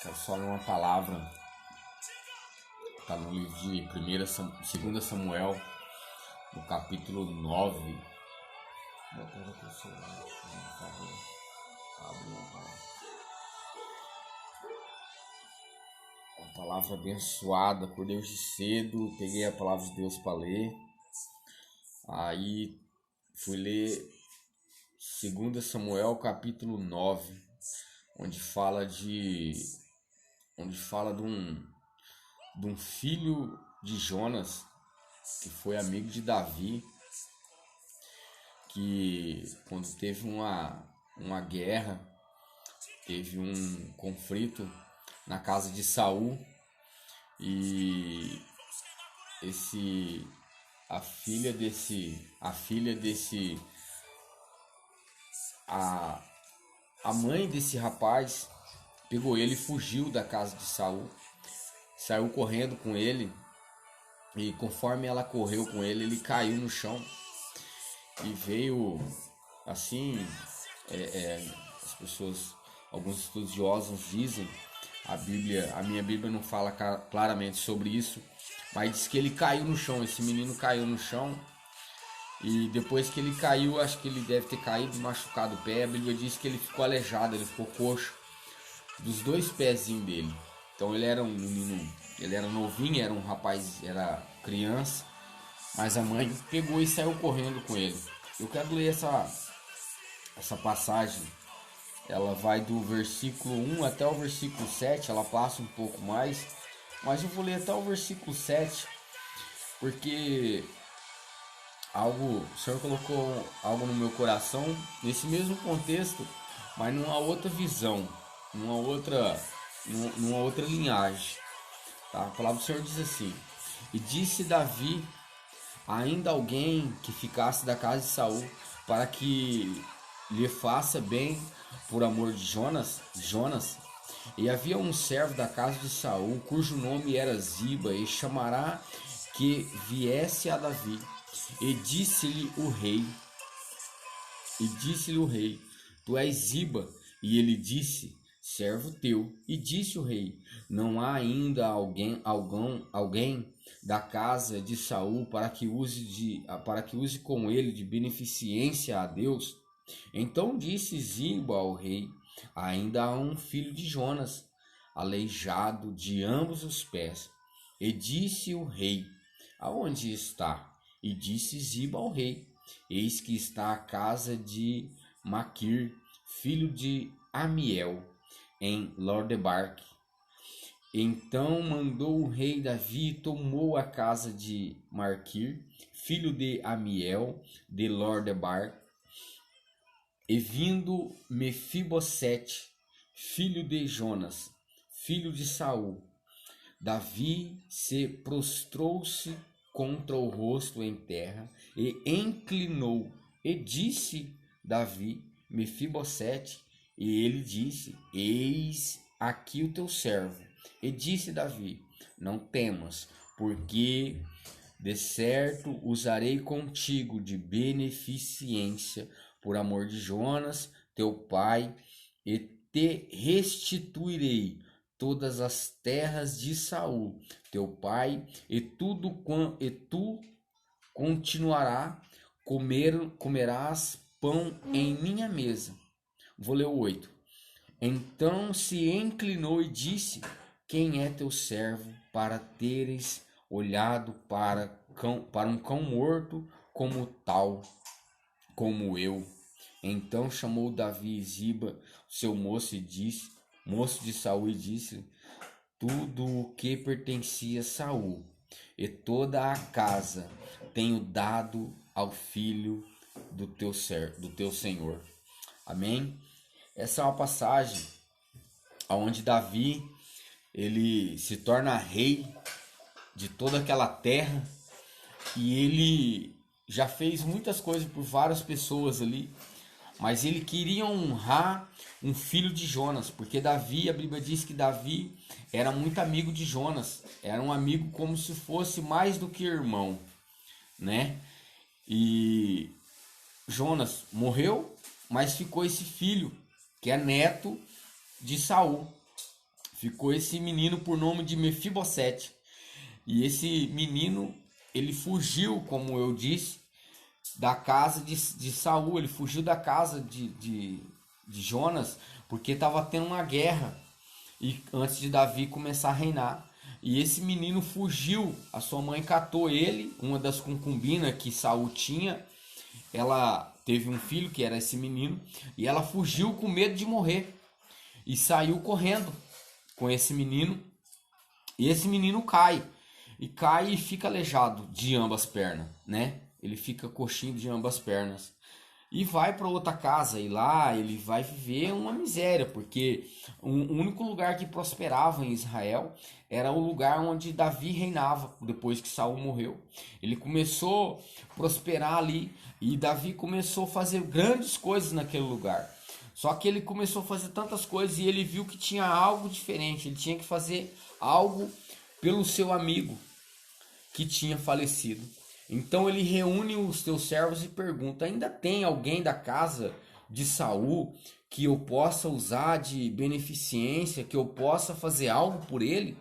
Quero só ler uma palavra, está no livro de 2 Samuel, no capítulo 9. Uma palavra abençoada, acordei hoje cedo, peguei a palavra de Deus para ler. Aí fui ler 2 Samuel, capítulo 9, onde fala de um filho de Jonas, que foi amigo de Davi, que quando teve uma guerra, teve um conflito na casa de Saul, e a mãe desse rapaz pegou ele e fugiu da casa de Saul, saiu correndo com ele, e conforme ela correu com ele, ele caiu no chão e veio assim, as pessoas, alguns estudiosos dizem, a minha Bíblia não fala claramente sobre isso, mas diz que ele caiu no chão, esse menino caiu no chão, e depois que ele caiu, acho que ele deve ter caído, machucado o pé. A Bíblia diz que ele ficou aleijado, ele ficou coxo dos dois pezinhos dele. Então ele era um menino, ele era novinho, era um rapaz, era criança, mas a mãe pegou e saiu correndo com ele. Eu quero ler essa passagem. Ela vai do versículo 1 até o versículo 7, ela passa um pouco mais, mas eu vou ler até o versículo 7, porque o Senhor colocou algo no meu coração, nesse mesmo contexto, mas numa outra visão, numa outra linhagem. Tá? A palavra do Senhor diz assim: e disse Davi, ainda alguém que ficasse da casa de Saul, para que lhe faça bem por amor de Jonas. E havia um servo da casa de Saul, cujo nome era Ziba, e chamará que viesse a Davi. E disse-lhe o rei, tu és Ziba. E ele disse, servo teu. E disse o rei, não há ainda alguém da casa de Saul para que use com ele de beneficência a Deus? Então disse Ziba ao rei, ainda há um filho de Jonas, aleijado de ambos os pés. E disse o rei, aonde está? E disse Ziba ao rei, eis que está a casa de Maquir, filho de Amiel, em Lodebar. Então mandou o rei Davi e tomou a casa de Maquir, filho de Amiel, de Lodebar. E vindo Mefibosete, filho de Jonas, filho de Saul, Davi se prostrou-se contra o rosto em terra e inclinou, e disse Davi, Mefibosete, e ele disse, eis aqui o teu servo. E disse Davi, não temas, porque de certo usarei contigo de beneficência por amor de Jonas, teu pai, e te restituirei todas as terras de Saul, teu pai, e tu comerás pão em minha mesa. Vou ler o 8. Então se inclinou e disse, quem é teu servo para teres olhado para um cão morto como eu? Então chamou Davi Ziba, seu moço de Saul, e disse, tudo o que pertencia a Saul e toda a casa tenho dado ao filho do teu senhor. Amém? Essa é uma passagem onde Davi, ele se torna rei de toda aquela terra, e ele já fez muitas coisas por várias pessoas ali, mas ele queria honrar um filho de Jonas, porque Davi, a Bíblia diz que Davi era muito amigo de Jonas, era um amigo como se fosse mais do que irmão, né? E Jonas morreu, mas ficou esse filho, que é neto de Saul, ficou esse menino por nome de Mefibosete. E esse menino, ele fugiu, como eu disse, da casa de Saul. Ele fugiu da casa de Jonas, porque estava tendo uma guerra e antes de Davi começar a reinar. E esse menino fugiu, a sua mãe catou ele, uma das concubinas que Saul tinha, ela teve um filho que era esse menino, e ela fugiu com medo de morrer e saiu correndo com esse menino, e esse menino cai e fica aleijado de ambas pernas, né? Ele fica coxinho de ambas pernas e vai para outra casa, e lá ele vai viver uma miséria, porque o único lugar que prosperava em Israel era o lugar onde Davi reinava depois que Saul morreu. Ele começou a prosperar ali e Davi começou a fazer grandes coisas naquele lugar. Só que ele começou a fazer tantas coisas e ele viu que tinha algo diferente, ele tinha que fazer algo pelo seu amigo que tinha falecido. Então ele reúne os teus servos e pergunta: ainda tem alguém da casa de Saul que eu possa usar de beneficência, que eu possa fazer algo por ele?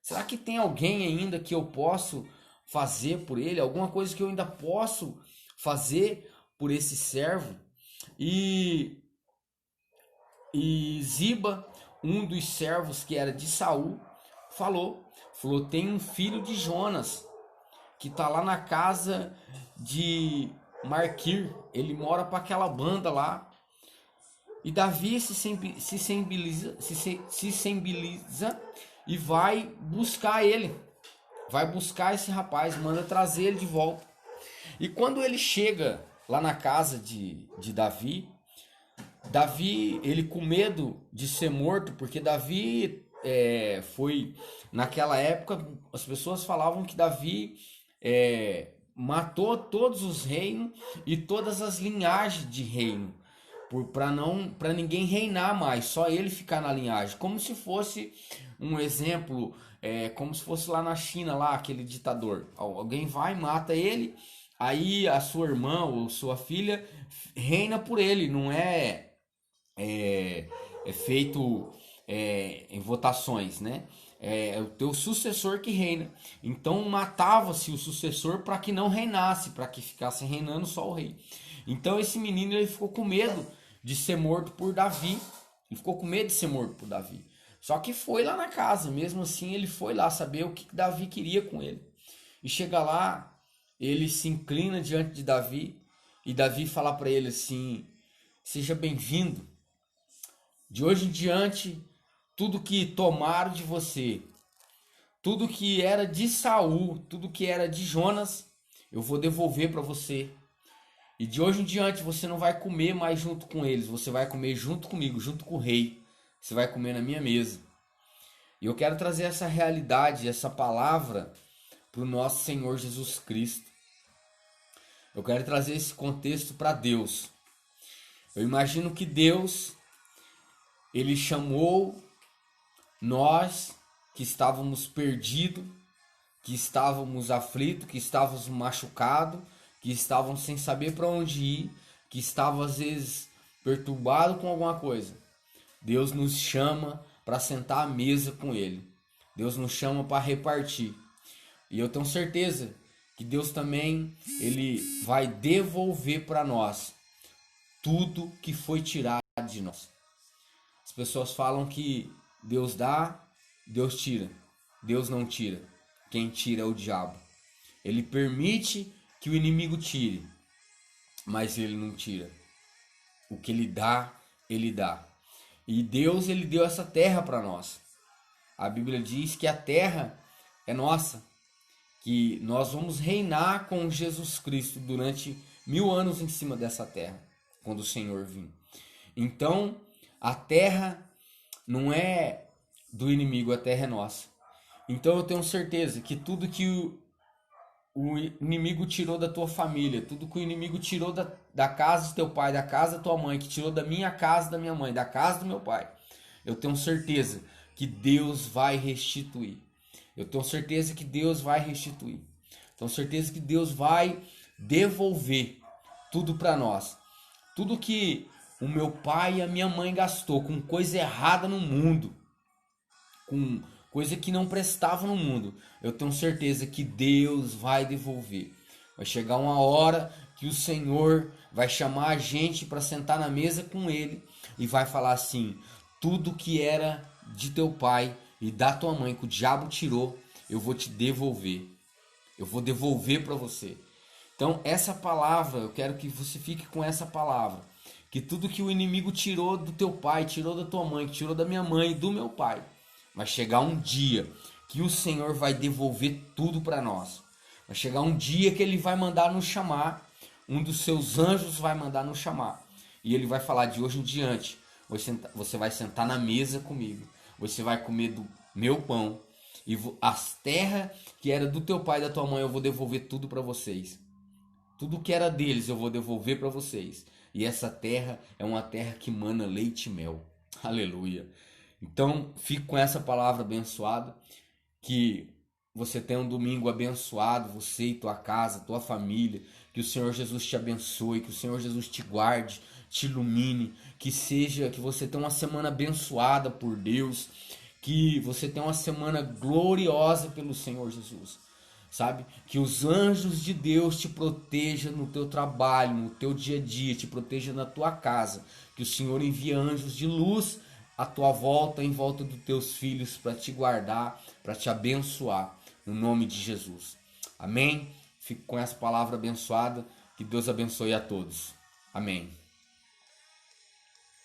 Será que tem alguém ainda que eu posso fazer por ele? Alguma coisa que eu ainda posso fazer por esse servo? E Ziba, um dos servos que era de Saul, falou: tem um filho de Jonas que está lá na casa de Marquir, ele mora para aquela banda lá. E Davi se sensibiliza e vai buscar ele, vai buscar esse rapaz, manda trazer ele de volta. E quando ele chega lá na casa de Davi, ele com medo de ser morto, porque Davi foi, naquela época, as pessoas falavam que Davi matou todos os reinos e todas as linhagens de reino, para ninguém reinar mais, só ele ficar na linhagem, como se fosse um exemplo, como se fosse lá na China, lá aquele ditador, alguém vai, mata ele, aí a sua irmã ou sua filha reina por ele, não é feito em votações, né? É o teu sucessor que reina. Então matava-se o sucessor para que não reinasse, para que ficasse reinando só o rei. Então esse menino ele ficou com medo de ser morto por Davi. Ele ficou com medo de ser morto por Davi. Só que foi lá na casa, mesmo assim ele foi lá saber o que Davi queria com ele. E chega lá, ele se inclina diante de Davi e Davi fala para ele assim: seja bem-vindo. De hoje em diante, tudo que tomaram de você, tudo que era de Saul, tudo que era de Jonas, eu vou devolver para você. E de hoje em diante você não vai comer mais junto com eles, você vai comer junto comigo, junto com o rei. Você vai comer na minha mesa. E eu quero trazer essa realidade, essa palavra para o nosso Senhor Jesus Cristo. Eu quero trazer esse contexto para Deus. Eu imagino que Deus, ele chamou nós que estávamos perdidos, que estávamos aflitos, que estávamos machucados, que estávamos sem saber para onde ir, que estávamos às vezes perturbados com alguma coisa. Deus nos chama para sentar à mesa com Ele. Deus nos chama para repartir. E eu tenho certeza que Deus também ele vai devolver para nós tudo que foi tirado de nós. As pessoas falam que Deus dá, Deus tira. Deus não tira. Quem tira é o diabo. Ele permite que o inimigo tire, mas ele não tira. O que ele dá, ele dá. E Deus, ele deu essa terra para nós. A Bíblia diz que a terra é nossa, que nós vamos reinar com Jesus Cristo durante 1000 anos em cima dessa terra, quando o Senhor vir. Então, a terra não é do inimigo, a terra é nossa. Então eu tenho certeza que tudo que o inimigo tirou da tua família, tudo que o inimigo tirou da casa do teu pai, da casa da tua mãe, que tirou da minha casa, da minha mãe, da casa do meu pai, eu tenho certeza que Deus vai restituir. Eu tenho certeza que Deus vai restituir. Tenho certeza que Deus vai devolver tudo para nós. Tudo que o meu pai e a minha mãe gastou com coisa errada no mundo, com coisa que não prestava no mundo, eu tenho certeza que Deus vai devolver. Vai chegar uma hora que o Senhor vai chamar a gente para sentar na mesa com Ele e vai falar assim: tudo que era de teu pai e da tua mãe que o diabo tirou, eu vou te devolver. Eu vou devolver para você. Então essa palavra, eu quero que você fique com essa palavra. Que tudo que o inimigo tirou do teu pai, tirou da tua mãe, que tirou da minha mãe e do meu pai, vai chegar um dia que o Senhor vai devolver tudo para nós. Vai chegar um dia que Ele vai mandar nos chamar, um dos seus anjos vai mandar nos chamar. E Ele vai falar: de hoje em diante, você vai sentar na mesa comigo, você vai comer do meu pão, e as terras que era do teu pai e da tua mãe eu vou devolver tudo para vocês. Tudo que era deles eu vou devolver para vocês. E essa terra é uma terra que mana leite e mel. Aleluia. Então, fico com essa palavra abençoada. Que você tenha um domingo abençoado, você e tua casa, tua família. Que o Senhor Jesus te abençoe, que o Senhor Jesus te guarde, te ilumine. Que você tenha uma semana abençoada por Deus. Que você tenha uma semana gloriosa pelo Senhor Jesus. Sabe? Que os anjos de Deus te protejam no teu trabalho, no teu dia a dia, te protejam na tua casa. Que o Senhor envie anjos de luz à tua volta, em volta dos teus filhos, para te guardar, para te abençoar, no nome de Jesus. Amém? Fico com essa palavra abençoada. Que Deus abençoe a todos. Amém.